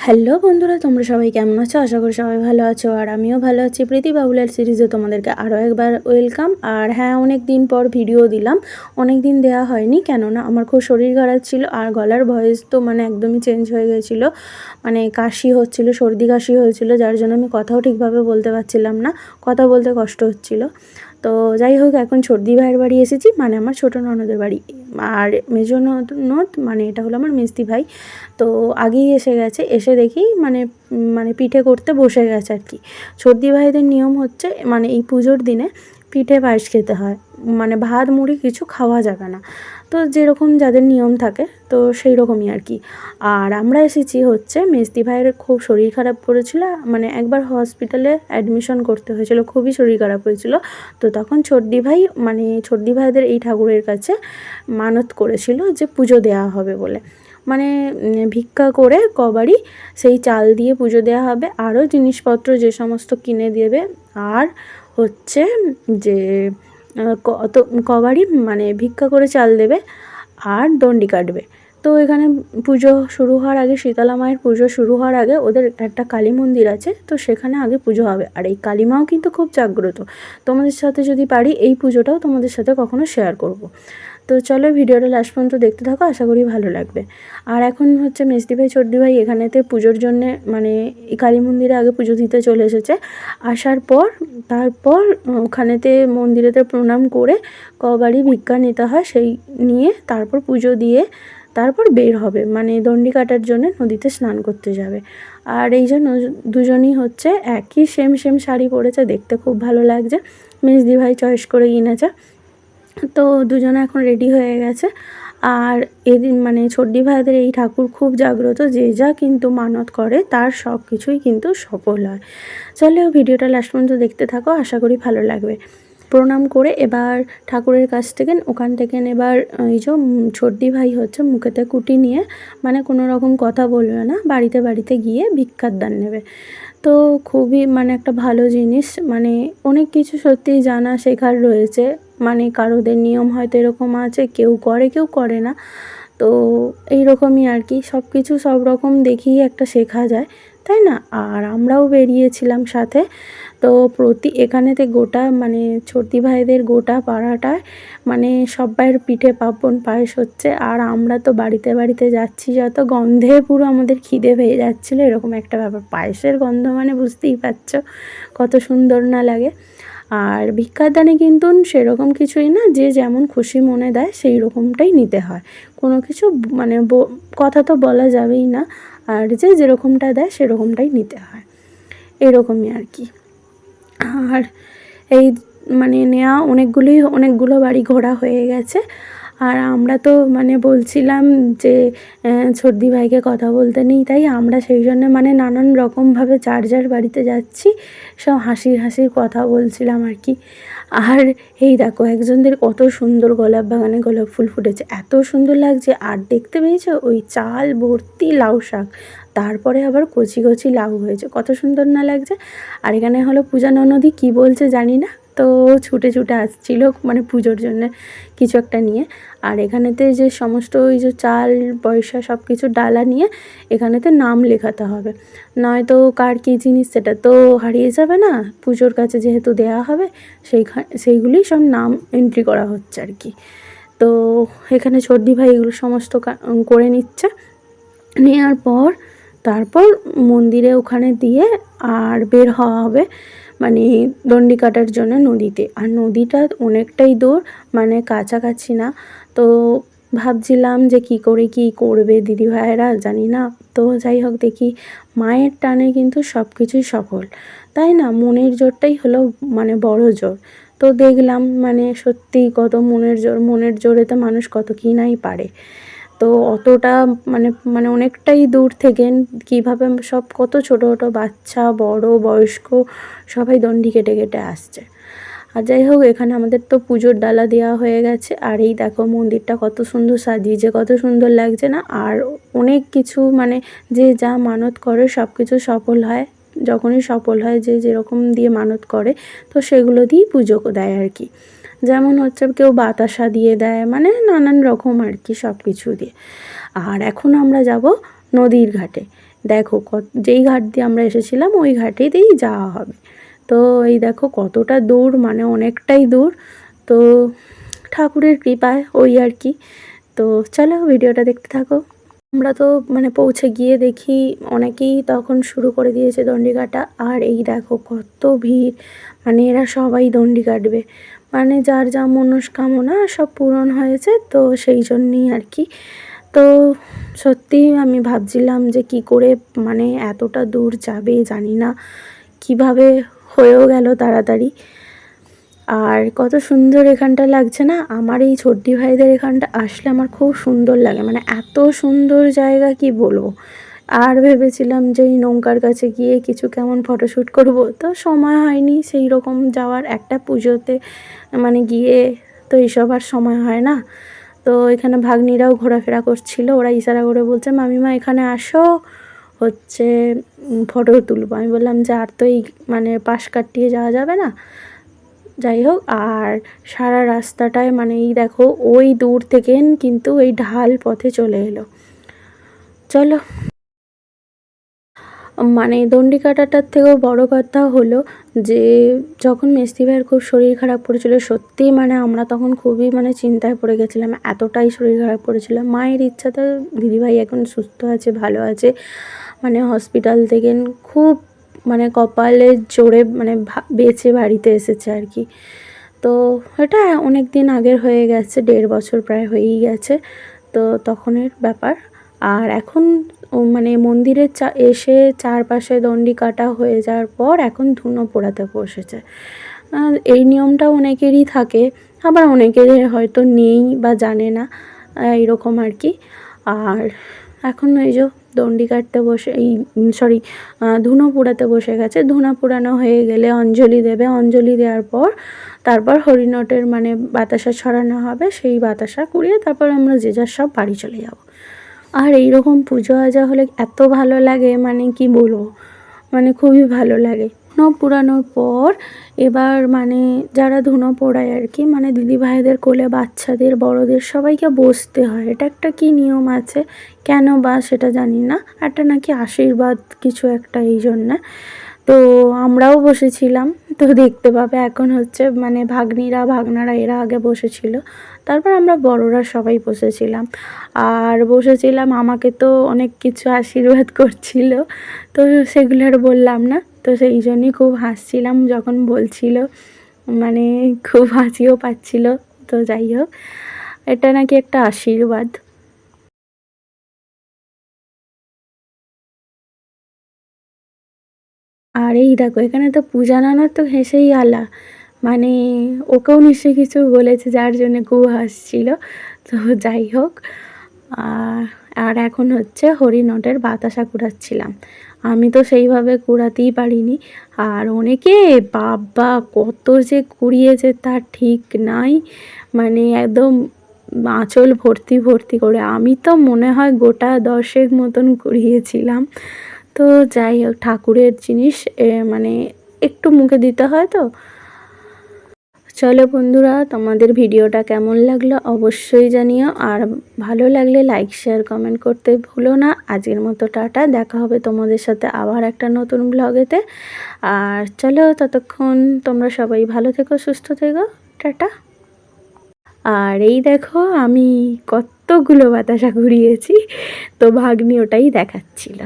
Hello বন্ধুরা, তোমরা সবাই কেমন আছো? আশা করি সবাই ভালো আছো, আর আমিও ভালো আছি। প্রীতি বাবুলার সিরিজে তোমাদেরকে আরও একবার ওয়েলকাম। আর হ্যাঁ, অনেক দিন পর ভিডিও দিলাম। অনেক দিন দেওয়া হয়নি, কেননা আমার খুব শরীর খারাপ ছিল, আর গলার ভয়েস তো একদমই চেঞ্জ হয়ে গেছিলো। কাশি হচ্ছিলো, সর্দি কাশি হয়েছিল, যার জন্য আমি কথাও ঠিকভাবে বলতে পারছিলাম না, কথা বলতে কষ্ট হচ্ছিলো। তো যাই হোক, এখন সর্দি ভাইয়ের বাড়ি এসেছি, আমার ছোটো ননদের বাড়ি। আর মেজো ননদ এটা হলো আমার মেজদি ভাই। তো আগেই এসে গেছে, এসে দেখি পিঠে করতে বসে গেছে আর কি। সর্দি ভাইদের নিয়ম হচ্ছে এই পুজোর দিনে পিঠে পায়েস খেতে হয়, ভাত মুড়ি কিছু খাওয়া যাবে না। তো যেরকম যাদের নিয়ম থাকে, তো সেই রকমই আর কি। আর আমরা এসেছি হচ্ছে মেজদি ভাইয়ের খুব শরীর খারাপ করেছিল, একবার হসপিটালে অ্যাডমিশন করতে হয়েছিল, খুবই শরীর খারাপ হয়েছিল। তো তখন ছোটদি ভাইদের এই ঠাকুরের কাছে মানত করেছিল যে পুজো দেওয়া হবে বলে। ভিক্ষা করে কবাড়ি সেই চাল দিয়ে পুজো দেওয়া হবে, আরও জিনিসপত্র যে সমস্ত কিনে দেবে। আর হচ্ছে যে কত কবাড়ি ভিক্ষা করে চাল দেবে, আর দণ্ডি কাটবে। তো এখানে পুজো শুরু হওয়ার আগে, শীতলা মায়ের পুজো শুরু হওয়ার আগে ওদের একটা কালী মন্দির আছে, তো সেখানে আগে পুজো হবে। আর এই কালী মাও কিন্তু খুব জাগ্রত। তোমাদের সাথে যদি পারি এই পুজোটাও তোমাদের সাথে কখনো শেয়ার করব। তো চলো ভিডিওটা লাস্ট পর্যন্ত দেখতে থাকো, আশা করি ভালো লাগবে। আর এখন হচ্ছে মেজদি ভাই ছোটদি ভাই এখানেতে পুজোর জন্যে এই কালী মন্দিরে আগে পুজো দিতে চলে এসেছে। আসার পর তারপর ওখানেতে মন্দিরেতে প্রণাম করে কবাড়ি ভিক্ষা নিতে হয়, সেই নিয়ে তারপর পুজো দিয়ে তারপর বের হবে, দণ্ডি কাটার জন্য নদীতে স্নান করতে যাবে। আর এই জন্য দুজনই হচ্ছে একই সেম শাড়ি পরেছে, দেখতে খুব ভালো লাগছে। মেজদি ভাই চয়েস করে কিনেছে। তো দুজনে এখন রেডি হয়ে গেছে। আর এদিন ছোটদি ভাইদের এই ঠাকুর খুব জাগ্রত, যে যা কিন্তু মানত করে তার সব কিছুই কিন্তু সফল হয়। চলো ভিডিওটা লাস্ট পর্যন্ত দেখতে থাকো, আশা করি ভালো লাগবে। প্রণাম করে এবার ঠাকুরের কাছ থেকে ওখান থেকে এবার এই যে ছোটদি ভাই হচ্ছে মুখেতে কুটি নিয়ে কোনো রকম কথা বলবে না, বাড়িতে বাড়িতে গিয়ে ভিক্ষার দান নেবে। তো খুবই একটা ভালো জিনিস, অনেক কিছু সত্যিই জানা শেখার রয়েছে। কারোদের নিয়ম হয়তো এরকম আছে, কেউ করে কেউ করে না। তো এইরকমই আর কি, সব কিছু সব রকম দেখেই একটা শেখা যায়, তাই না? আর আমরাও বেরিয়েছিলাম সাথে। তো এখানেতে গোটা ছোটদি ভাইদের গোটা পাড়াটায় সব্বাইয়ের পিঠে পার্বণ পায়েস হচ্ছে। আর আমরা তো বাড়িতে বাড়িতে যাচ্ছি, যত গন্ধে পুরো আমাদের খিদে পেয়ে যাচ্ছিলো, এরকম একটা ব্যাপার। পায়েসের গন্ধ বুঝতেই পারছো কত সুন্দর না লাগে। আর ভিক্ষার দানে কিন্তু সেরকম কিছুই না, যে যেমন খুশি মনে দেয় সেই রকমটাই নিতে হয়। কোনো কিছু কথা তো বলা যাবেই না, আর যে যেরকমটা দেয় সেরকমটাই নিতে হয়, এরকমই আর কি। আর এই নেওয়া অনেকগুলো বাড়ি ঘোরা হয়ে গেছে। আর আমরা তো বলছিলাম যে ছোটদি ভাইকে কথা বলতে নেই, তাই আমরা সেই জন্য নানান রকমভাবে যার যার বাড়িতে যাচ্ছি, সব হাসির কথা বলছিলাম আর কি। আর এই দেখো একজনদের কত সুন্দর গোলাপ বাগানে গোলাপ ফুল ফুটেছে, এত সুন্দর লাগছে। আর দেখতে পেয়েছো ওই চাল ভর্তি লাউ শাক, তারপরে আবার কচি কচি লাউ হয়েছে, কত সুন্দর না লাগছে। আর এখানে হলো পূজা ননদি, কী বলছে জানি না, তো ছুটে আসছিল পুজোর জন্য কিছু একটা নিয়ে। আর এখানেতে যে সমস্ত ওই যে চাল পয়সা সব কিছু ডালা নিয়ে এখানেতে নাম লেখাতে হবে, নয়তো কার কী জিনিস সেটা তো হারিয়ে যাবে না, পুজোর কাছে যেহেতু দেয়া হবে সেইগুলি সব নাম এন্ট্রি করা হচ্ছে আর কি। তো এখানে ছোটদি ভাই এগুলো সমস্ত করে নিচ্ছে, নেওয়ার পর তারপর মন্দিরে ওখানে দিয়ে আর বের হওয়া হবে দণ্ডি কাটার জন্য নদীতে। আর নদীটা অনেকটাই দূর, কাছাকাছি না। তো ভাবছিলাম যে কী করে কী করবে দিদিভাইয়েরা, জানি না। তো যাই হোক, দেখি মায়ের টানে কিন্তু সব কিছুই সফল, তাই না? মনের জোরটাই হলো বড় জোর। তো দেখলাম সত্যিই কত মনের জোরেতে মানুষ কত কী নাই পারে। তো অতটা অনেকটাই দূর থেকে কীভাবে সব কত ছোটো ছোটো বাচ্চা বড় বয়স্ক সবাই দণ্ডি কেটে কেটে আসছে। আর যাই হোক, এখানে আমাদের তো পুজোর ডালা দেওয়া হয়ে গেছে। আর এই দেখো মন্দিরটা কত সুন্দর সাজিয়েছে, কত সুন্দর লাগছে না? আর অনেক কিছু যে যা মানত করে সব কিছু সফল হয়, যখনই সফল হয় যে যেরকম দিয়ে মানত করে, তো সেগুলো দিয়েই পুজো দেয় আর কি। যেমন হচ্ছে কেউ বাতাসা দিয়ে দেয়, নানান রকম আর কি, সব কিছু দিয়ে। আর এখন আমরা যাব নদীর ঘাটে। দেখো যেই ঘাট দিয়ে আমরা এসেছিলাম ওই ঘাটেতেই যাওয়া হবে। তো এই দেখো কতটা দূর, মানে অনেকটাই দূর। তো ঠাকুরের কৃপায় ওই আর কি। তো চলো ভিডিওটা দেখতে থাকো। আমরা তো মানে পৌঁছে গিয়ে দেখি অনেকেই তখন শুরু করে দিয়েছে দণ্ডি কাটা। আর এই দেখো কত ভিড়, মানে এরা সবাই দণ্ডি কাটবে, মানে যার যা মনস্কামনা সব পূরণ হয়েছে, তো সেই জন্যই আর কি। তো সত্যিই আমি ভাবছিলাম যে কি করে মানে এতটা দূর যাবে, জানি না কিভাবে হয়েও গেল তাড়াতাড়ি। আর কত সুন্দর এখানটা লাগছে না, আমার এই ছোট্টি ভাইদের এখানটা আসলে আমার খুব সুন্দর লাগে, মানে এত সুন্দর জায়গা কি বলবো। আর ভেবেছিলাম যে এই নৌকার কাছে গিয়ে কিছু কেমন ফটোশ্যুট করব, তো সময় হয়নি সেই রকম যাওয়ার, একটা পুজোতে মানে গিয়ে তো এইসব আর সময় হয় না। তো এখানে ভাগ্নিরাও ঘোরাফেরা করছিল, ওরা ইশারা করে বলছে মামিমা এখানে আসো, হচ্ছে ফটো তুলবো। আমি বললাম যে আর তো এই মানে পাশ কাটিয়ে যাওয়া যাবে না। যাই হোক, আর সারা রাস্তাটায় মানে এই দেখো ওই দূর থেকে কিন্তু এই ঢাল পথে চলে এলো। চলো, মানে দণ্ডি কাটাটার থেকেও বড় কথা হলো যে যখন মেস্তি ভাইয়ের খুব শরীর খারাপ করেছিল, সত্যিই মানে আমরা তখন খুবই মানে চিন্তায় পড়ে গেছিলাম, এতটাই শরীর খারাপ করেছিল। মায়ের ইচ্ছাতে দিদিভাই এখন সুস্থ আছে, ভালো আছে, মানে হসপিটাল থেকে খুব মানে কপালের জোরে মানে বেঁচে বাড়িতে এসেছে আর কি। তো এটা অনেক দিন আগের হয়ে গেছে, 1.5 বছর প্রায় হয়েই গেছে, তো তখনের ব্যাপার। আর এখন মানে মন্দিরে এসে চারপাশে দণ্ডি কাটা হয়ে যাওয়ার পর এখন ধুনো পোড়াতে বসেছে। এই নিয়মটা অনেকেরই থাকে, আবার অনেকের হয়তো নেই বা জানে না, এইরকম আর কি। আর এখন এই যে দণ্ডি কাটতে বসে এই সরি ধুনো পোড়াতে বসে গেছে। ধুনো পোড়ানো হয়ে গেলে অঞ্জলি দেবে, অঞ্জলি দেওয়ার পর তারপর হরিণটের মানে বাতাসা ছড়ানো হবে, সেই বাতাসা কুড়িয়ে তারপর আমরা যে যার সব বাড়ি চলে যাব। আর এইরকম পুজো আজা হলে এত ভালো লাগে, মানে কি বলবো, মানে খুবই ভালো লাগে। ধুনো পোড়ানোর পর এবার মানে যারা ধুনো পোড়ায় আর কি, মানে দিদিভাইদের কোলে বাচ্চাদের বড়দের সবাইকে বসতে হয়। এটা একটা কি নিয়ম আছে, কেন বা সেটা জানি না, একটা নাকি আশীর্বাদ কিছু একটা, এই জন্যে। তো আমরাও বসেছিলাম, তো দেখতে পাবে এখন হচ্ছে মানে ভাগনারা এরা আগে বসেছিল, তারপর আমরা বড়রা সবাই বসেছিলাম। আর বসেছিলাম, আমাকে তো অনেক কিছু আশীর্বাদ করছিল, তো সেগুলো আর বললাম না। তো সেই জন্যই খুব হাসছিলাম যখন বলছিল, মানে খুব হাসিও পাচ্ছিল। তো যাই হোক, এটা নাকি একটা আশীর্বাদ। আর এই দেখো এখানে তো পূজা নানার তো হেসেই আলা, মানে ওকেও নিশ্চয়ই কিছু বলেছে যার জন্য খুব হাসছিল। তো যাই হোক, আর এখন হচ্ছে হরিণটের বাতাসা কুড়াচ্ছিলাম। আমি তো সেইভাবে কুড়াতেই পারিনি, আর অনেকে বাবা কত যে কুড়িয়েছে তার ঠিক নাই, মানে একদম আঁচল ভর্তি ভর্তি করে। আমি তো মনে হয় গোটা 10 মতন কুড়িয়েছিলাম। তো যাই হোক, ঠাকুরের জিনিস মানে একটু মুখে দিতে হয় তো। চলো বন্ধুরা, তোমাদের ভিডিওটা কেমন লাগলো অবশ্যই জানিও, আর ভালো লাগলে লাইক শেয়ার কমেন্ট করতে ভুলো না। আজকের মতো টাটা, দেখা হবে তোমাদের সাথে আবার একটা নতুন ব্লগেতে। আর চলো ততক্ষণ তোমরা সবাই ভালো থেকো, সুস্থ থেকো, টাটা। আর এই দেখো আমি কতগুলো বাতাসা ঘুরিয়েছি, তো ভাগ্নি ওটাই দেখাচ্ছিল।